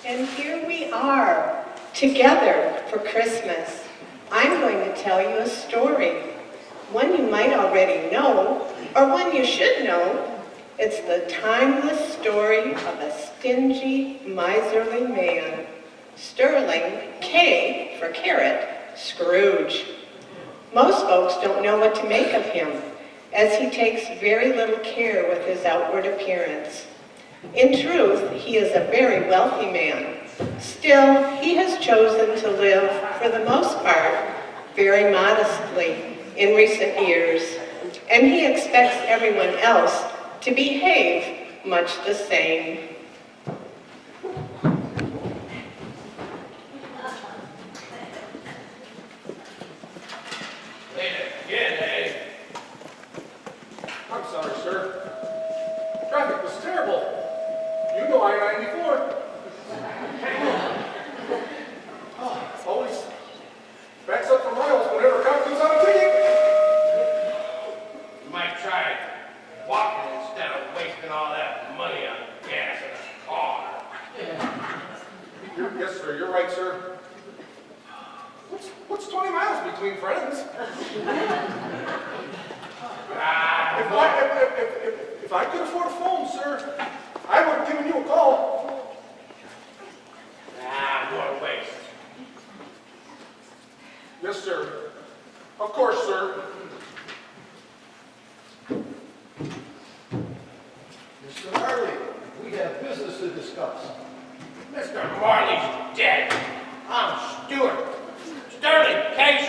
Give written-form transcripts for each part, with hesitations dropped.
And here we are, together for Christmas. I'm going to tell you a story, one you might already know, or one you should know. It's the timeless story of a stingy, miserly man, Sterling, K for carrot, Scrooge. Most folks don't know what to make of him, as he takes very little care with his outward appearance. In truth, he is a very wealthy man. Still, he has chosen to live, for the most part, very modestly in recent years, and he expects everyone else to behave much the same. I'm sorry, sir. Traffic was terrible. You go I-94. Oh, always backs up for miles whenever a cop comes out a ticket. You might try walking instead of wasting all that money on gas in a car. Yes, sir. You're right, sir. What's 20 miles between friends? If I could afford a phone, sir, I would have given you a call. More waste. Yes, sir. Of course, sir. Mr. Marley, we have business to discuss. Mr. Marley's dead. I'm Stewart. Sterling Case.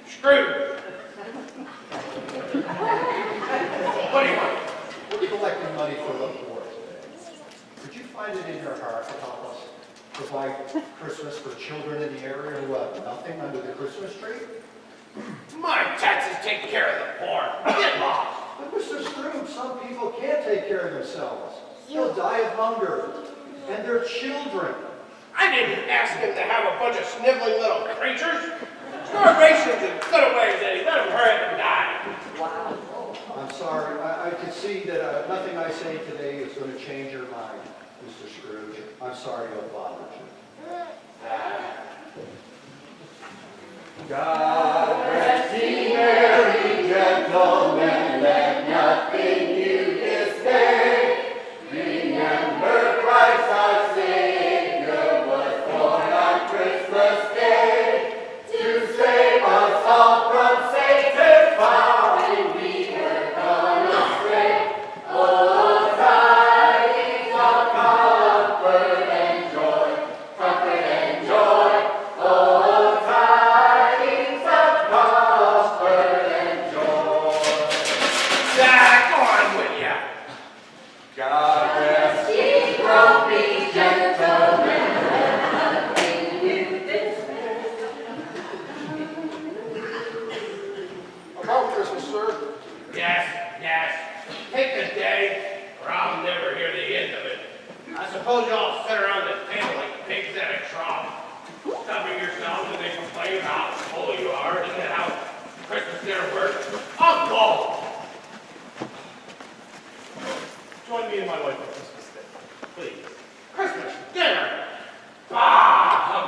Screwed. What do you want? We're collecting money for the poor today. Could you find it in your heart to help us provide Christmas for children in the area who have nothing under the Christmas tree? My taxes take care of the poor. Get lost. But Mr. Scrooge, some people can't take care of themselves. They'll die of hunger. And their children. I didn't ask him to have a bunch of sniveling little creatures. Starvation's as good a way as any. Let them hurry up and die. I'm sorry. I can see that nothing I say today is going to change your mind, Mr. Scrooge. I'm sorry to have bothered you. God rest ye merry gentlemen, let nothing you dismay. Remember Christ our Savior was born on Christmas Day to save us all from Satan's power when we were gone astray. Oh, tidings of comfort and joy, comfort and joy. Oh, tidings of comfort and joy. Go on with ya. God rest ye grumpy gentlemen, let nothing you dismay. About Christmas, sir. Yes. Take the day, or I'll never hear the end of it. I suppose you all sit around the table like pigs at a trough, stuffing yourselves and they complain about how full you are and how Christmas dinner works. I'll go. Join me and my wife on Christmas Day, please. Christmas dinner!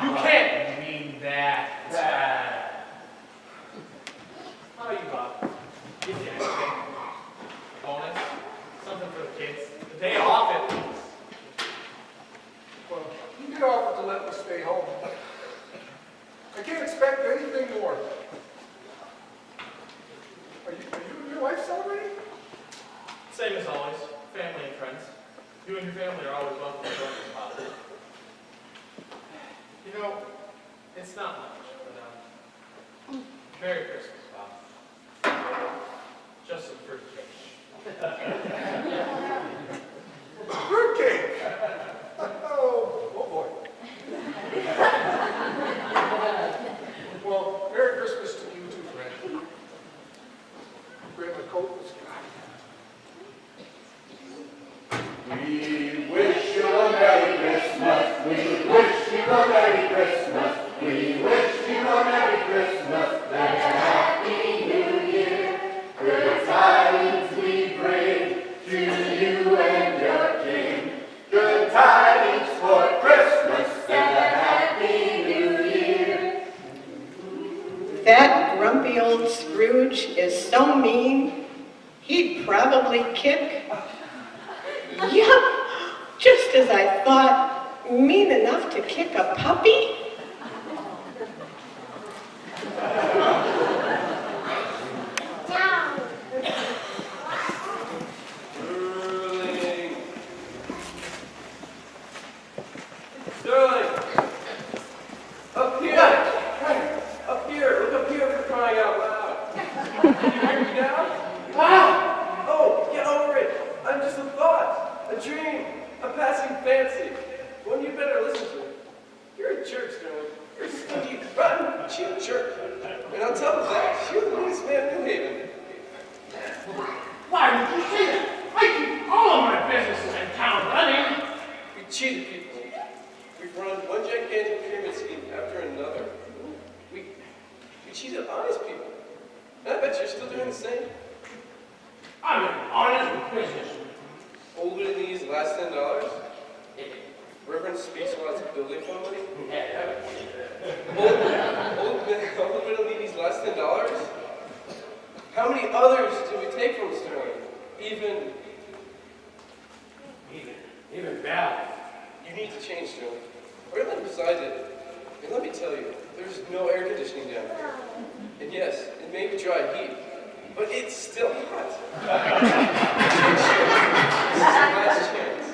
You can't mean that. How are you, Bob? You did anything? Bonus? Something for the kids? The day off at least. Well, you did offer to let me stay home. I can't expect anything more. Are you and your wife celebrating? Same as always, family and friends. You and your family are always welcome to join us, Father. You know, it's not much, but Merry Christmas, Bob. Just some fruitcake. Fruitcake! Oh boy. Well, Merry Christmas to you too, friend. Grab my coat. We wish you a Merry Christmas. We wish you a Merry Christmas. We wish you a Merry Christmas and a Happy New Year. Good tidings we bring lovely kick? Yup, just as I thought, mean enough to kick a puppy? Sterling! Up here! Up here! Look up here for crying out loud! Can you hear me now? Ah! Oh, get over it! I'm just a thought, a dream, a passing fancy. One you better listen to. You're a jerk, Sterling. You're a stinky, rotten, cheap jerk. And on top of that, you're the meanest man in New Haven. Why would you say that? I keep all of my businesses in town running. We cheated people. We've run one gigantic pyramid scheme after another. We cheated honest people. And I bet you're still doing the same. I'm an honest businessman. Old Whitney's last $10. Reverend speaks while it's building fund money. Old Whitney's last $10. How many others did we take from Sterling? Even Bell. You need to change, Sterling. Or let beside it. And let me tell you, there's no air conditioning down here. And yes, it may be dry heat, but it's still hot. This is your last chance.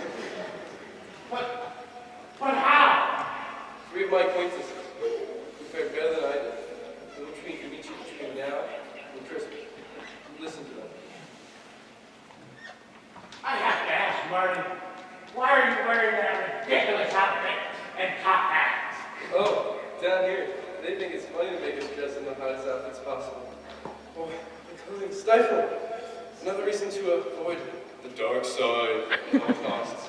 But how? 3 of my acquaintances who fared better than I did. They will treat you between now and Christmas. Listen to them. I have to ask, Marty, why are you wearing that ridiculous outfit and top hat? Oh, down here, they think it's funny to make us dress in the hottest outfits possible. Oh, the clothing's stifling. Another reason to avoid the dark side at all costs.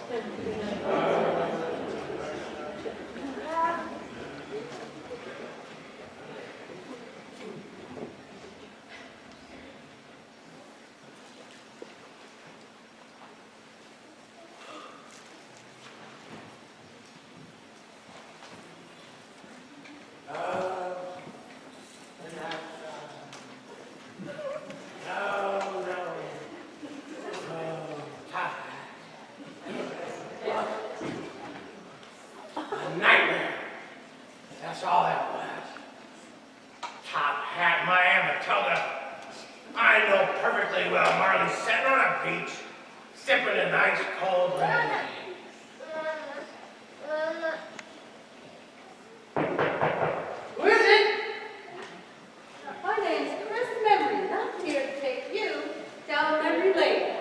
That's all that was. Top hat, my Aunt Matilda. I know perfectly well Marley's sitting on a beach, sipping a nice cold rain. Who is it? My name's Chris Memory, and I'm here to take you down memory lane.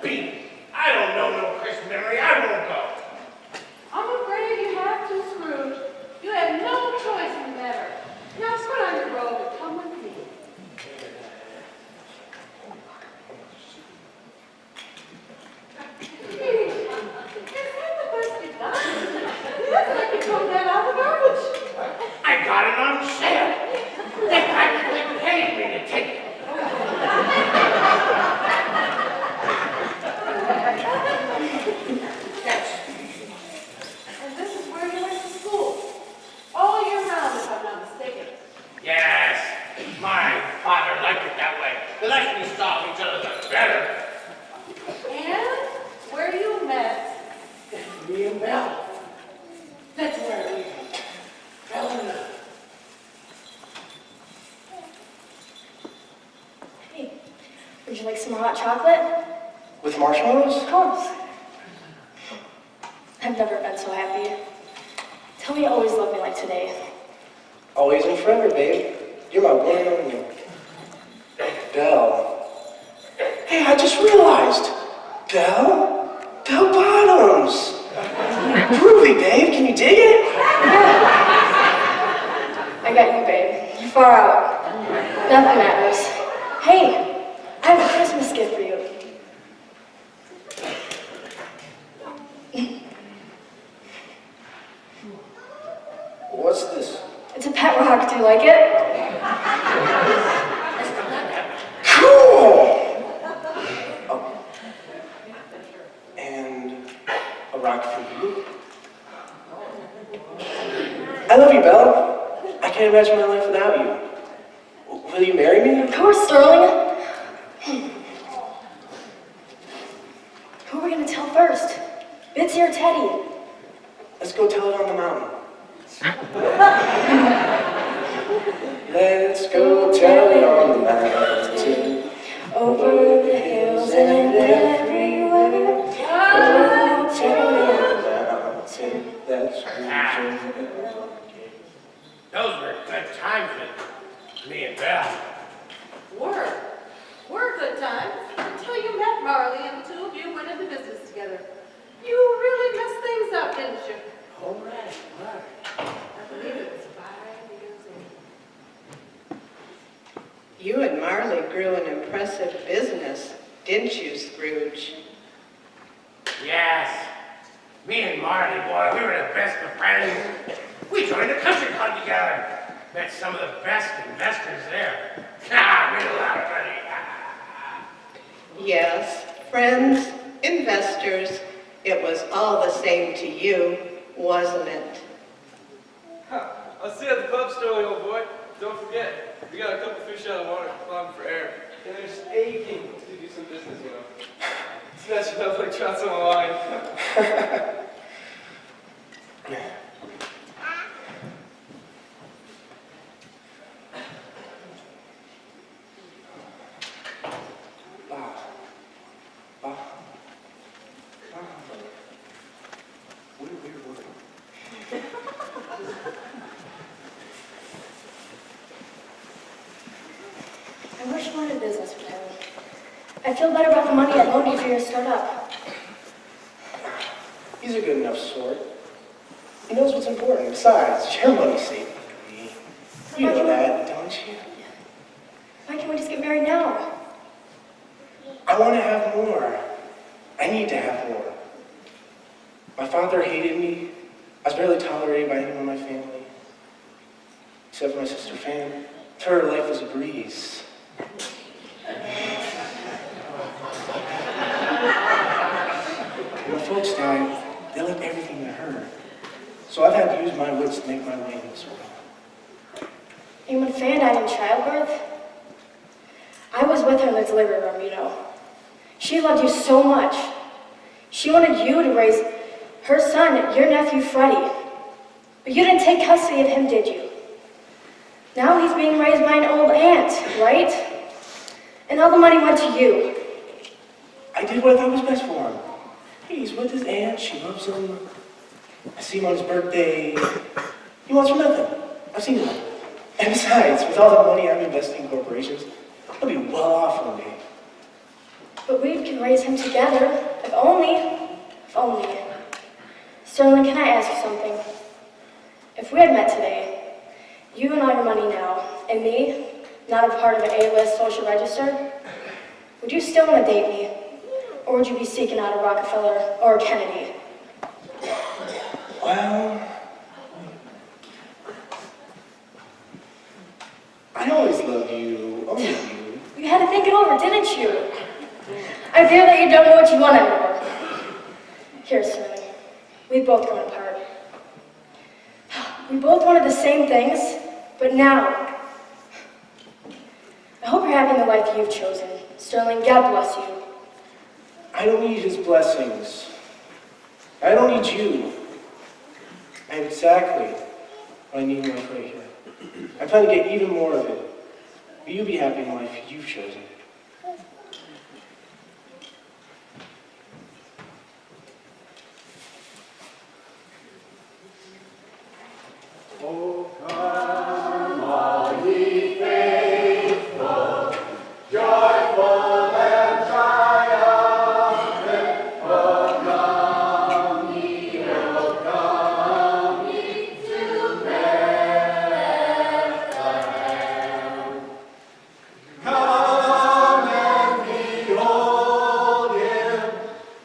Beat. I don't know no Chris Memory. I won't go. I'm afraid you have to, Scrooge. You have no choice in the matter. Now put on your robe and come with me. Hey, is that the best you've done? It looks like you pulled that out of the garbage. I got it on sale. They practically paid me to take it. And this is where you went to school. All year round, if I'm not mistaken. Yes, my father liked it that way. The less we saw each other, the better. And where you met. Me and Belle. That's where we fell in love. Hey, would you like some hot chocolate? With marshmallows? Of course. I've never been so happy. Tell me you always loved me like today. Always and forever, babe. You're my one and only. Belle. Hey, I just realized. Belle? Bell bottoms. Groovy, babe. Can you dig it? I got you, babe. You're far out. Nothing matters. Hey, I have a Christmas gift for you. What's this? It's a pet rock. Do you like it? Cool! Oh. And a rock for you. I love you, Belle. I can't imagine my life without you. Will you marry me? Of course, Sterling. Who are we gonna tell first? Bitsy or Teddy? Let's go tell it on the mountain. Let's go tell it on the mountain. Over the hills and everywhere. Oh, tell it on the mountain. That's Those were good times with me and Belle. Were good times until you met Marley and the two of you went into business together. You really messed things up, didn't you? All right. I believe it was 5 years old. You and Marley grew an impressive business, didn't you, Scrooge? Yes. Me and Marty, boy, we were the best of friends. We joined a country club together. Met some of the best investors there. Made a lot of money. Yes, friends, investors, it was all the same to you, wasn't it? I'll see you at the pub, Sterling, old boy. Don't forget, we got a couple fish out of water climbing for air. And they're just aching to do some business, you know. Snatch it up like shots on the line. I wish you wanted business with him. I feel better about the money I loaned you for your startup. He's a good enough sort. He knows what's important. Besides, it's your money saving me. You know that, don't you? Why can't we just get married now? I want to have more. I need to have more. My father hated me. I was barely tolerated by anyone in my family. Except for my sister Fan. To her, life was a breeze. When folks died, they left everything to her. So I've had to use my wits to make my way in this world. And when Fan died in childbirth, I was with her in the delivery room, you know. She loved you so much. She wanted you to raise her son, your nephew Freddie. But you didn't take custody of him, did you? Now he's being raised by an old aunt, right? And all the money went to you. I did what I thought was best for him. Hey, he's with his aunt, she loves him. I see him on his birthday. He wants for nothing. I've seen him. And besides, with all the money I'm investing in corporations, he'll be well off one day. But we can raise him together, if only. Sterling, can I ask you something? If we had met today, you and all your money now, and me, not a part of an A-list social register, would you still want to date me? Or would you be seeking out a Rockefeller or a Kennedy? Well, I always loved you, only you. You had to think it over, didn't you? I fear that you don't know what you want anymore. Here, Sterling, we've both grown apart. We both wanted the same things, but now, I hope you're happy in the life you've chosen. Sterling, God bless you. I don't need his blessings. I don't need you. I have exactly what I need in life right here. I plan to get even more of it. Will you be happy in the life you've chosen? Oh, come, all ye faithful, joyful and triumphant. Oh, come ye, oh, come ye to Bethlehem. Come and behold him,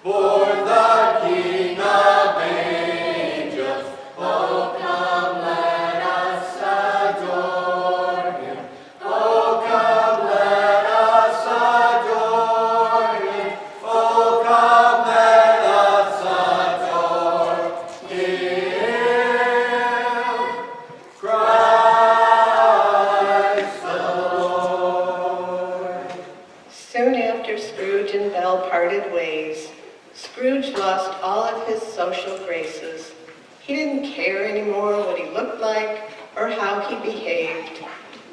born the King of angels. Oh, come, let us adore him. Oh, come, let us adore him. Oh, come, let us adore him. Christ the Lord. Soon after Scrooge and Belle parted ways, Scrooge lost all of his social graces. He didn't care anymore what he looked like or how he behaved.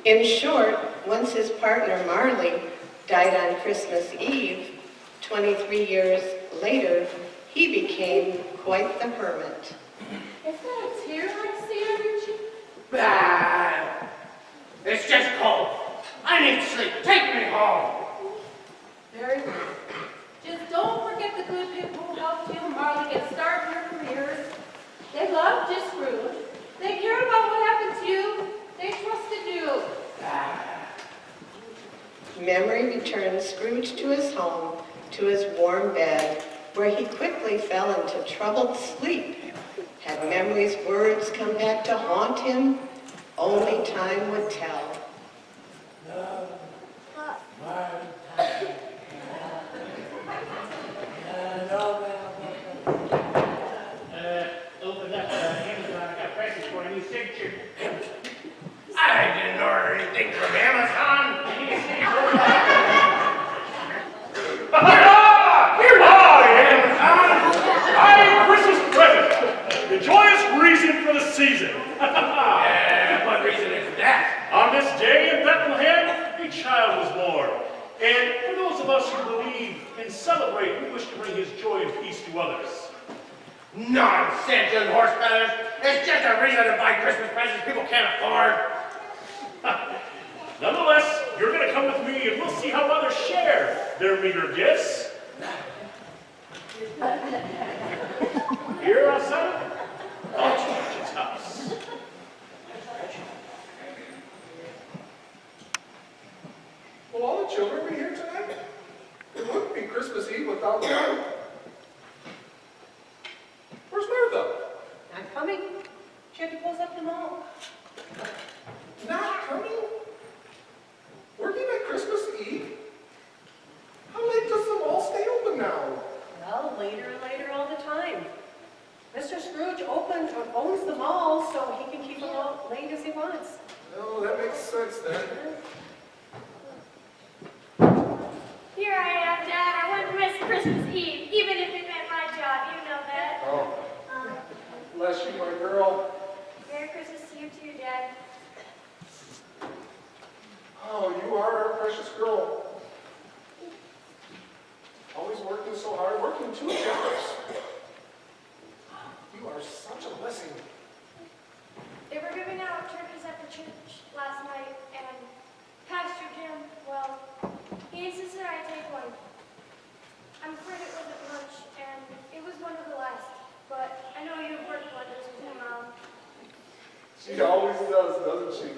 In short, once his partner Marley died on Christmas Eve, 23 years later, he became quite the hermit. Is that a tear I see on your cheek? Ah, it's just cold. I need sleep. Take me home. Very good. Just don't forget the good people who helped you and Marley get started in your careers. They loved you, Scrooge. They cared about what happened to you. They trusted you. Memory returned Scrooge to his home, to his warm bed, where he quickly fell into troubled sleep. Had memory's words come back to haunt him? Only time would tell. Opened up Amazon. I got prices for a new signature. I didn't order anything from Amazon. Here I am! I'm Christmas present, the joyous reason for the season. What reason is that? On this day in Bethlehem, a child was born. And for those of us who believe and celebrate, we wish to bring his joy and peace to others. Nonsense and horse feathers. It's just a reason to buy Christmas presents people can't afford. Nonetheless, you're going to come with me and we'll see how others share their meager gifts. Here outside, George's house. Will all the children be here tonight? It wouldn't be Christmas Eve without them. Where's Martha? I'm coming. She had to close up the mall. Not coming? Working at Christmas Eve? How late does the mall stay open now? Well, later and later all the time. Mr. Scrooge owns the mall, so he can keep them out late as he wants. No, that makes sense then. Here I am, Dad. I wouldn't miss Christmas Eve, even if it meant my job. You know that. Oh, bless you, my girl. Merry Christmas to you too, Dad. Oh, you are our precious girl. Always working so hard, working 2 jobs. You are such a blessing. They were giving out turkeys at the church last night, and Pastor Jim, well, he insisted I take one. I'm afraid it wasn't much, and it was one of the last. But I know you've worked wonders with him, Mom. She always does, doesn't she?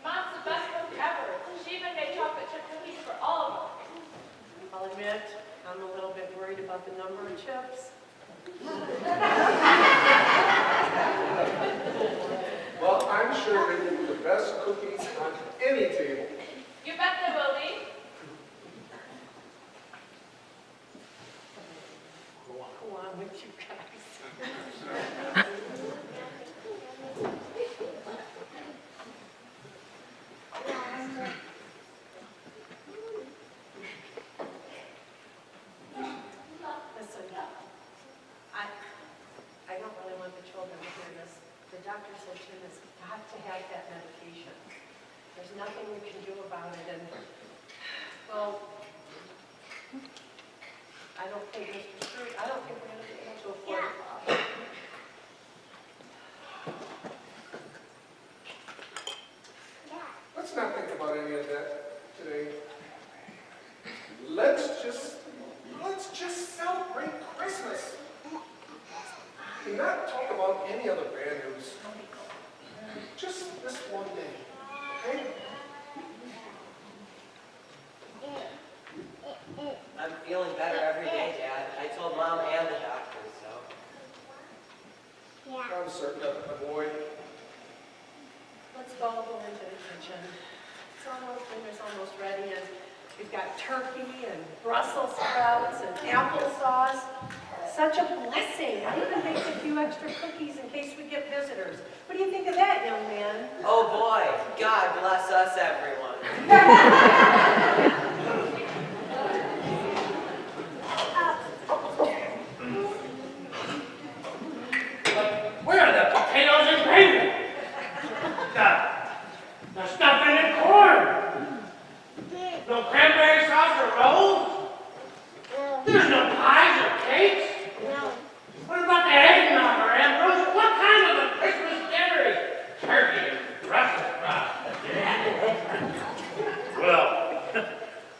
Mom's the best cook ever. She even made chocolate chip cookies for all of us. I'll admit, I'm a little bit worried about the number of chips. Well, I'm sure they will be the best cookies on any table. You bet they will be. Go on with you guys. Listen, I don't really want the children to hear this. The doctor said Tim has got to have that medication. There's nothing we can do about it, and, well, I don't think Mr. Scrooge, I don't think we're going to be able to afford it. Let's not think about any of that today. Let's just celebrate Christmas. And not talk about any other bad news. Just this one day, okay? I'm feeling better every day, Dad. I told Mom and the doctor, so. I'm certain of it, my boy. Let's all go into the kitchen. Dinner's almost ready, and we've got turkey and Brussels sprouts and applesauce. Such a blessing. I even baked a few extra cookies in case we get visitors. What do you think of that, young man? Oh boy, God bless us, everyone. There's no pies or cakes. No. What about the eggnog or Ambrose? What kind of a Christmas dinner is turkey and Brussels sprouts? Well,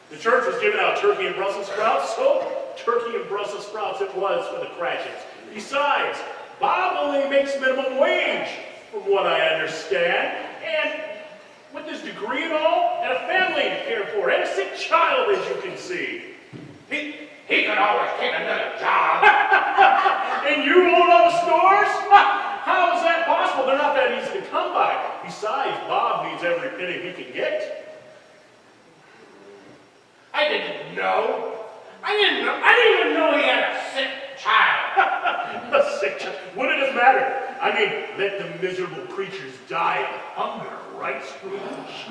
the church was giving out turkey and Brussels sprouts, so turkey and Brussels sprouts it was for the Cratchits. Besides, Bob only makes minimum wage, from what I understand, and with his degree and all, and a family to care for, and a sick child, as you can see. He could always take another job. And you own all the stores? How is that possible? They're not that easy to come by. Besides, Bob needs every penny he can get. I didn't know. I didn't even know he had a sick child. A sick child? What did it matter? I mean, let the miserable creatures die of hunger, right, Scrooge?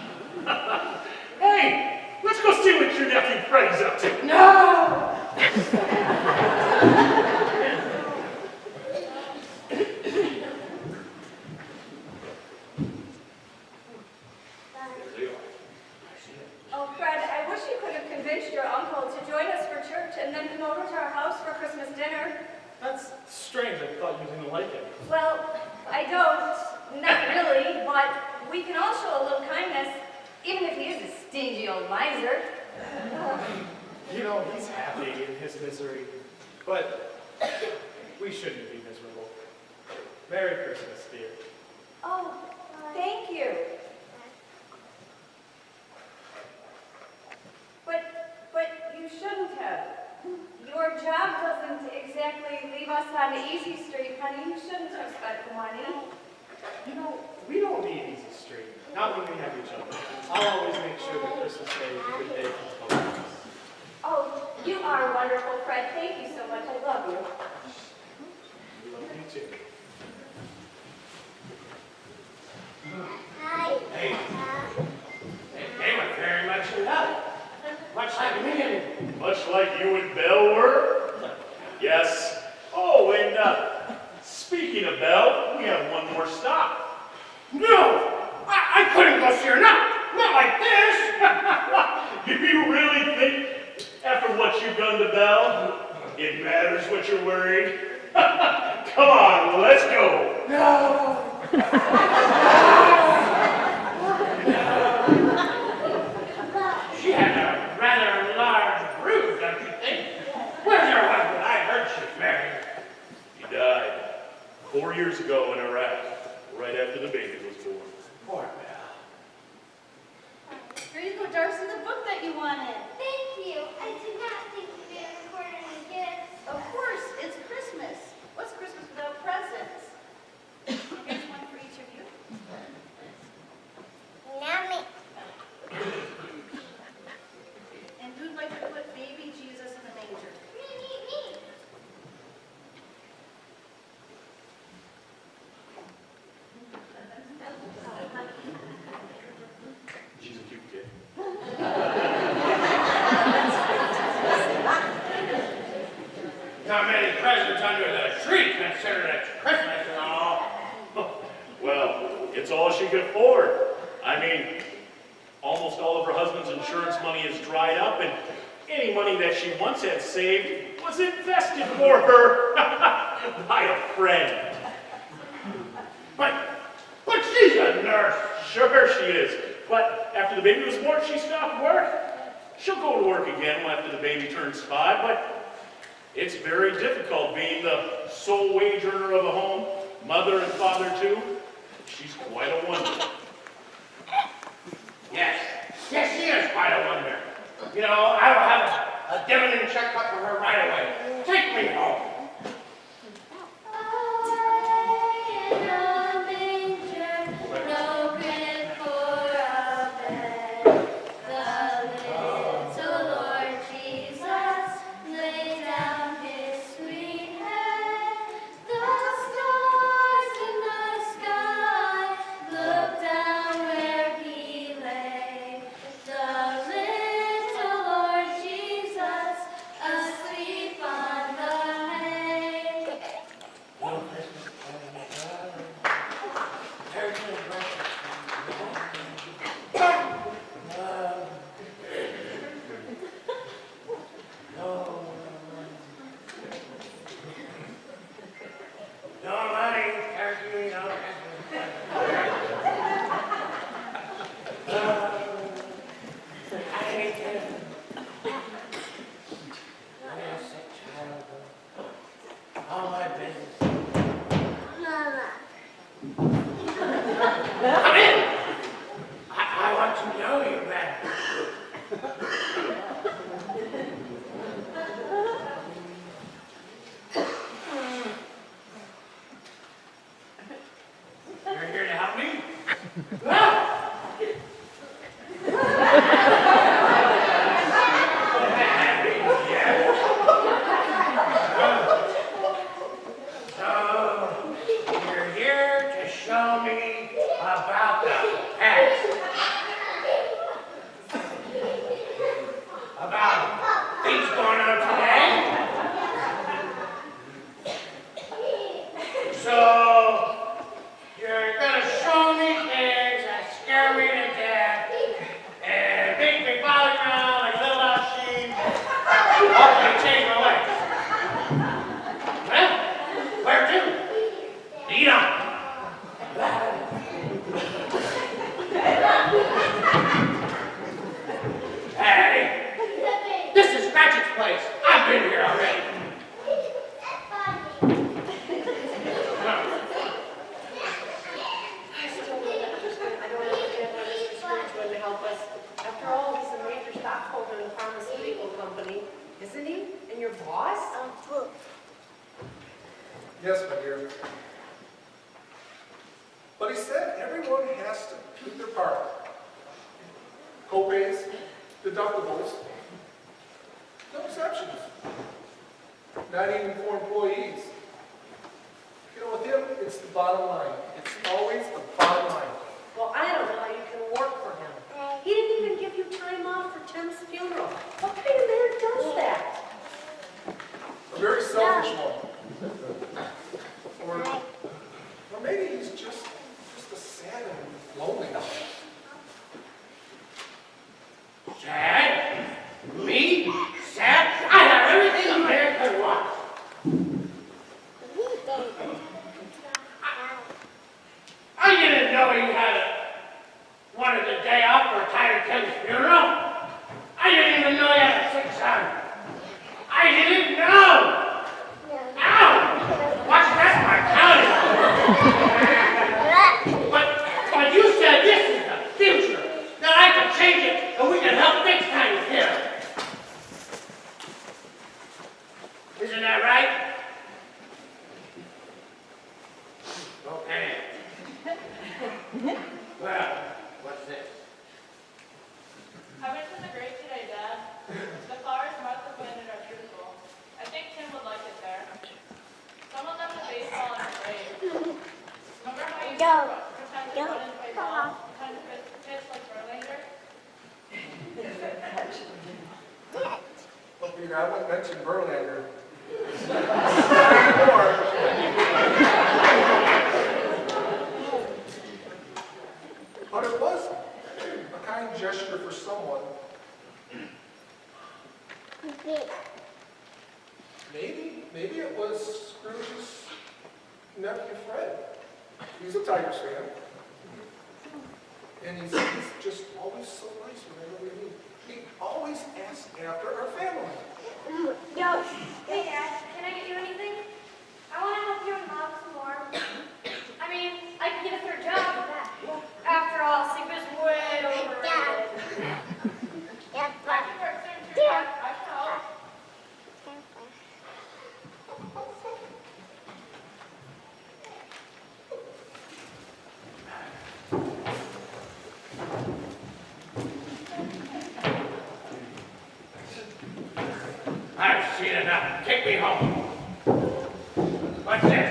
Hey, let's go see what your nephew Freddy's up to. No! Oh, Fred, I wish you could have convinced your uncle to join us for church and then come over to our house for Christmas dinner. That's strange. I thought you didn't like him. Well, I don't. Not really, but we can all show a little kindness, even if he is a stingy old miser. You know, he's happy in his misery, but we shouldn't be miserable. Merry Christmas, dear. Oh, thank you. But you shouldn't have. Your job doesn't exactly leave us on the easy street, honey. You shouldn't have spent the money. You know, we don't need easy street. Not when we have each other. I'll always make sure that Christmas Day is a good day for both of us. Oh, you are wonderful, Fred. Thank you so much. I love you. We love you too. Hi. Hey, they were very much in love. Much like me and Much like you and Belle were? Yes. Oh, and speaking of Belle, we have one more stop. no, I couldn't go see her not like this. Do you really think, after what you've done to Belle, it matters what you're wearing? Come on, let's go. No. She had a rather large bruise, don't you think? Where's her husband? I heard she's married. He died 4 years ago in Iraq, right after the baby was born. Poor Belle. Here you go, Darcy, the book that you wanted. Thank you. I did not think we had recorded any gifts. Of course, it's Christmas. What's Christmas without presents? Here's one for each of you. Yummy. And who'd like to put baby Jesus in the manger? Me. She's a cute kid. Not many presents under the tree, considering it's Christmas and all. Well, it's all she could afford. I mean, almost all of her husband's insurance money is dried up, and any money that she once had saved was invested for her by a friend. But she's a nurse. Sure she is. But after the baby was born, she stopped work. She'll go to work again after the baby turns 5, but it's very difficult being the sole wage earner of a home, mother and father too. She's quite a wonder. Yes, she is quite a wonder. You know, I will have a dividend check up for her right away. Take me home. Asleep on the Yes, my dear. But he said everyone has to do their part. Co-pays, deductibles, no exceptions. Not even for employees. You know, with him, it's the bottom line. It's always the bottom line. Well, I don't know how you can work for him. He didn't even give you time off for Tim's funeral. What kind of man does that? A very selfish one. Or maybe he's just a sad and lonely guy. Sad? Me? Sad? I have everything a man could want. I didn't know you wanted the day off for Tiger Tim's funeral. I didn't even know you had a sick son. I didn't know. Ow! Watch, that's my county. But you said this is the future. That I can change it and we can help fix things here. Isn't that right? Okay. Well, what's this? I went to the grave today, Dad. The flowers Martha planted are beautiful. I think Tim would like it there. Someone left a baseball in her grave. Remember how you used to pretend to run and play ball? Kind of pitch like Verlander? Well, Peter, I wouldn't mention Verlander. But it was a kind gesture for someone. Maybe it was Scrooge's nephew Fred. He's a Tigers fan. And he's just always so nice whenever we meet. He always asks after our family. Yo, hey Dad, can I get you anything? I want to help you and Mom some more. I mean, I can get a third job with that. After all, sleep is way overrated. I can work soon too, Dad. I can help. I've seen enough. Take me home. What's this?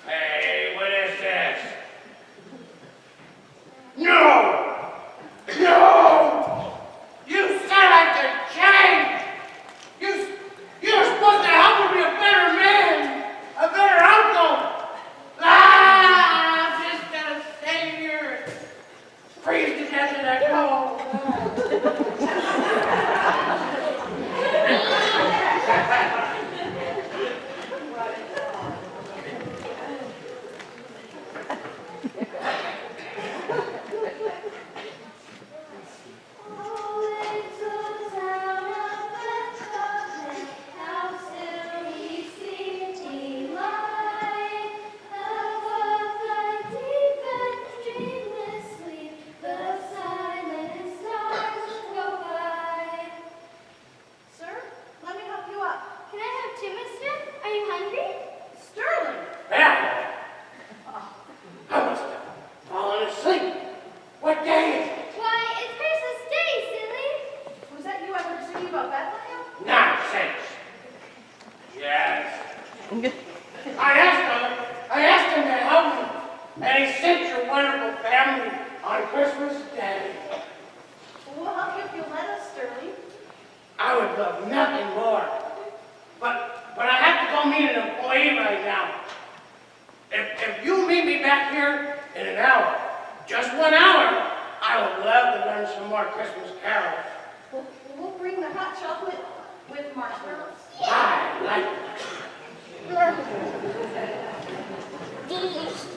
Hey, what is this? No! No! You said I could change! You're supposed to help me be a better man, a better uncle! I'm just gonna stay here and freeze to death in that cold.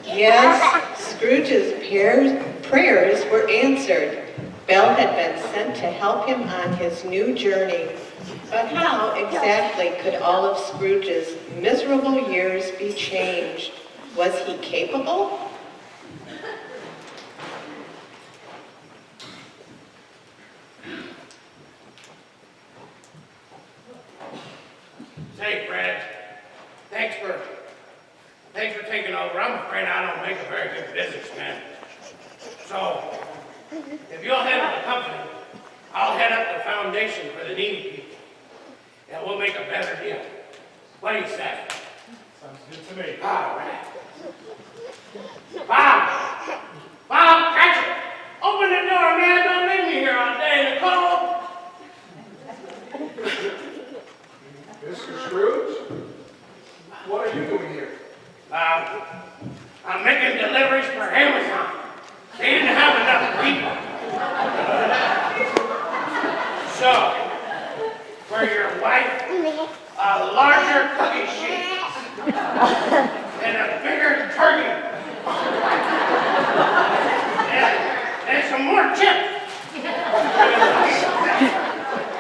Yes, Scrooge's prayers were answered. Belle had been sent to help him on his new journey. But how exactly could all of Scrooge's miserable years be changed? Was he capable? Say, Fred, thanks for taking over. I'm afraid I don't make a very good businessman. So, if you'll head up the company, I'll head up the foundation for the needy people. And we'll make a better deal. What do you say? Sounds good to me. All right. Bob! Bob, catch it! Open the door, man. Don't leave me here all day in the cold. Mr. Scrooge? What are you doing here? I'm making deliveries for Amazon. They didn't have enough people. So, for your wife, a larger cookie sheet and a bigger turkey. And some more chips.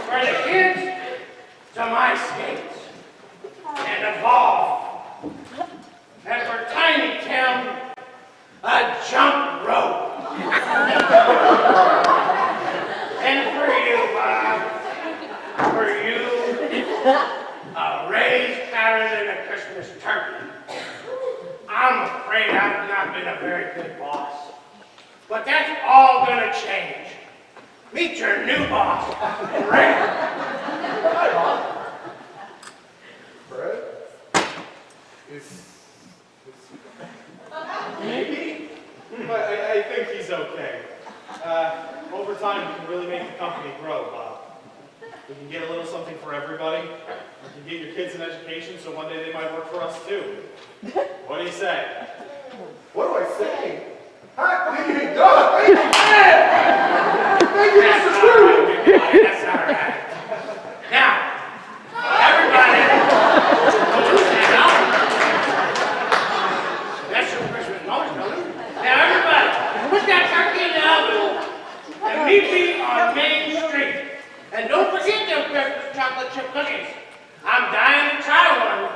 For the kids, some ice skates and a ball. And for Tiny Tim, a jump rope. And for you, Bob, for you, a raised carrot and a Christmas turkey. I'm afraid I've not been a very good boss. But that's all gonna change. Meet your new boss, Ray. Hi, Bob. Fred? Maybe? But I think he's okay. Over time, we can really make the company grow, Bob. We can get a little something for everybody. We can get your kids an education so one day they might work for us too. What do you say? What do I say? Hi, thank you, God, thank you, thank you, Mr. Scrooge. That's all right. Now, everybody, stand up. That's your Christmas noise, don't it? Now, everybody, put that turkey in the oven and meet me on Main Street. And don't forget them Christmas chocolate chip cookies. I'm dying to try one.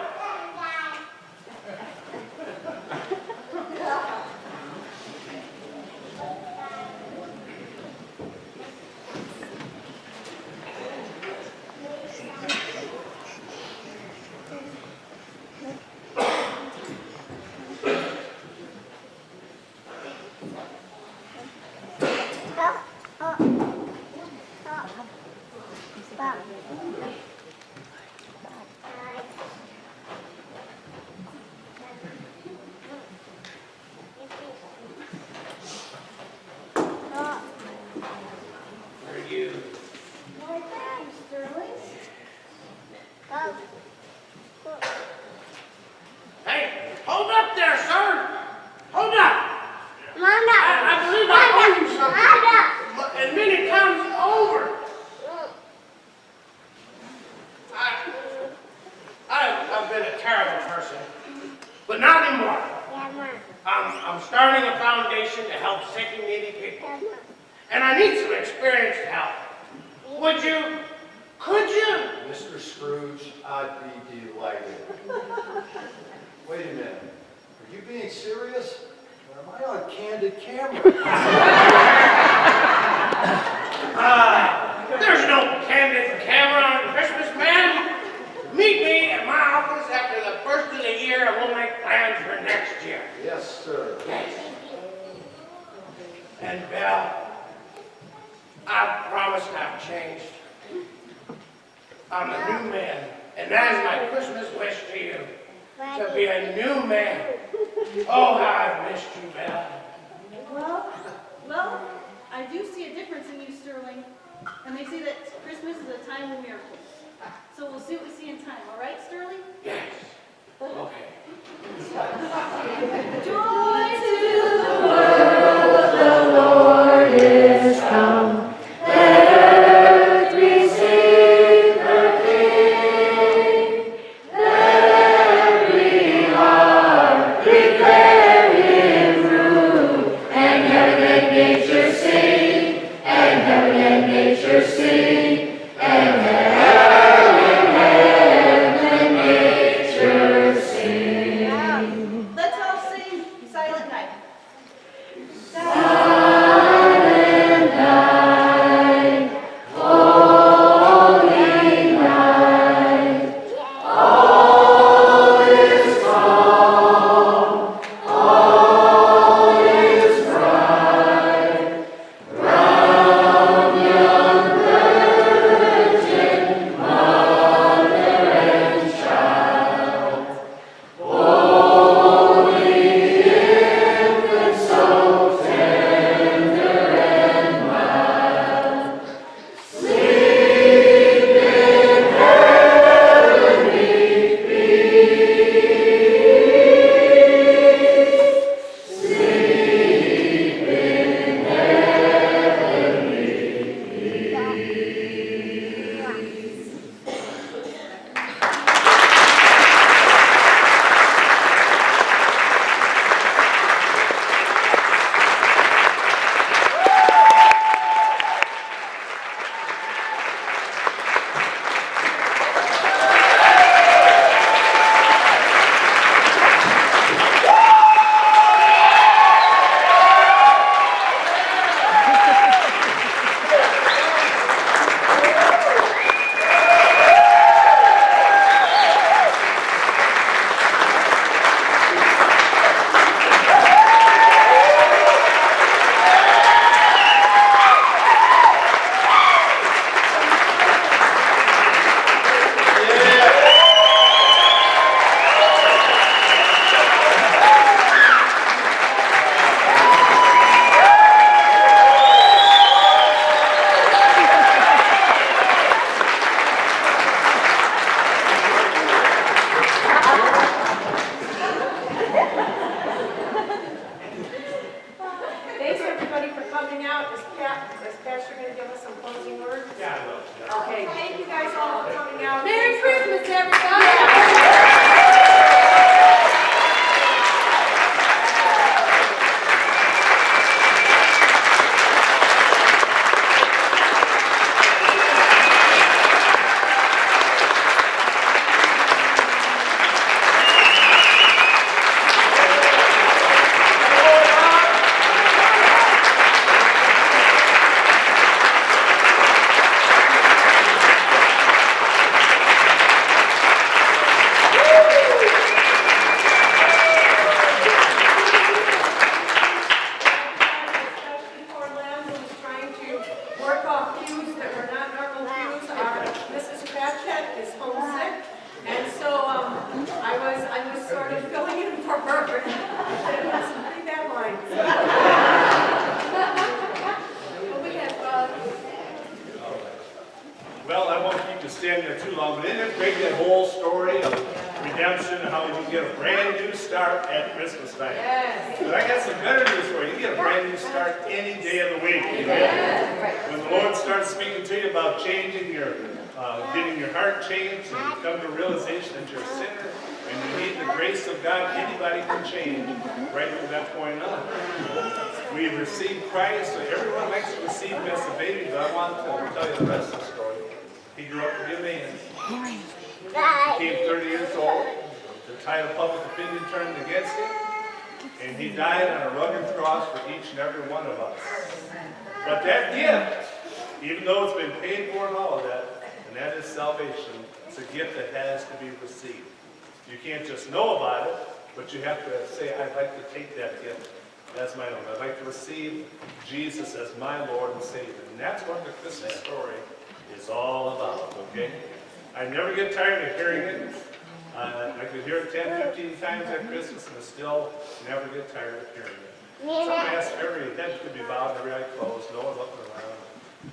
Hey, hold up there, sir. Hold up. I believe I owe you something. And many times over. I've been a terrible person, but not anymore. I'm starting a foundation to help sick and needy people. And I need some experienced help. Would you? Could you? Mr. Scrooge, I'd be delighted. Wait a minute. Are you being serious? Or am I on candid camera? There's no candid camera on Christmas, man. Meet me at my office after the first of the year and we'll make plans for next year. Yes, sir. Yes. And Belle, I promised I've changed. I'm a new man, and that is my Christmas wish to you, to be a new man. Oh, how I've missed you, Belle. Well, I do see a difference in you, Sterling. And they say that Christmas is a time of miracles. So we'll see what we see in time, all right, Sterling? Yes. Okay. Joy to the world, the Lord is come. Let earth receive her King. Let every heart declare Him true. And heaven and nature sing, and heaven and nature sing, and heaven and nature sing. Let's all sing Silent Night. Silent night, holy night, Is Pastor going to give us some closing words? Yeah, I will. Okay, thank you guys all for coming out. Merry Christmas, everybody! Especially for Lynn, who's trying to work off cues that were not normal cues. Our Mrs. Cratchit is homesick, and so I was sort of filling in for her. It was some pretty bad lines. But we have, Well, I won't keep you standing there too long, but isn't it great, that whole story of redemption and how you get a brand new start at Christmas time? Yes. But I got some better news for you. You get a brand new start any day of the week. Amen? When the Lord starts speaking to you about changing your, getting your heart changed, and you come to a realization that you're a sinner and you need the grace of God, anybody can change right from that point on. We received Christ, so everyone likes to receive him as a baby, but I want to tell you the rest of the story. He grew up to be a man. He became 30 years old. The tide of public opinion turned against him, and he died on a rugged cross for each and every one of us. But that gift, even though it's been paid for and all of that, and that is salvation, it's a gift that has to be received. You can't just know about it, but you have to say, I'd like to take that gift as my own. I'd like to receive Jesus as my Lord and Savior. And that's what the Christmas story is all about, okay? I never get tired of hearing it. I could hear it 10, 15 times at Christmas and I still never get tired of hearing it. Somebody asked every head could be bowed, every eye closed, no one looking around.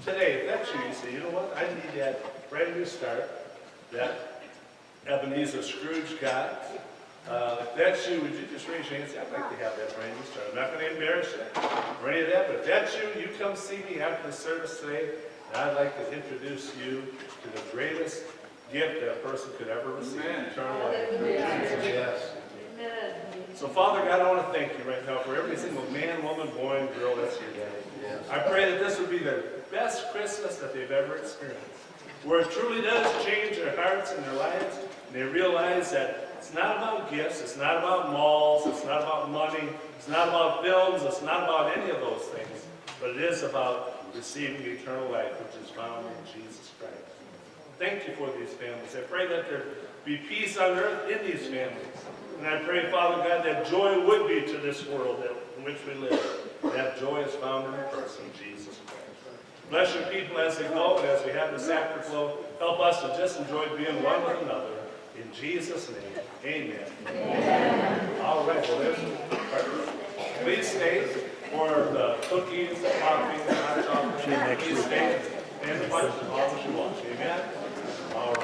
Today, if that's you, you say, you know what? I need that brand new start that Ebenezer Scrooge got. If that's you, would you just raise your hand and say, I'd like to have that brand new start. I'm not going to embarrass you or any of that, but if that's you, you come see me after the service today, and I'd like to introduce you to the greatest gift that a person could ever receive, eternal life. Yes. So, Father God, I want to thank you right now for every single man, woman, boy, and girl that's here today. I pray that this would be the best Christmas that they've ever experienced, where it truly does change their hearts and their lives, and they realize that it's not about gifts, it's not about malls, it's not about money, it's not about films, it's not about any of those things, but it is about receiving eternal life, which is found in Jesus Christ. Thank you for these families. I pray that there be peace on earth in these families. And I pray, Father God, that joy would be to this world in which we live. That joy is found in the person of Jesus Christ. Bless your people as they go, and as we have the sacrament flow, help us to just enjoy being one with another. In Jesus' name, amen. All right, well, please stay for the cookies, the coffee, the hot chocolate. Please stay and the punch, all that you want. Amen. All right.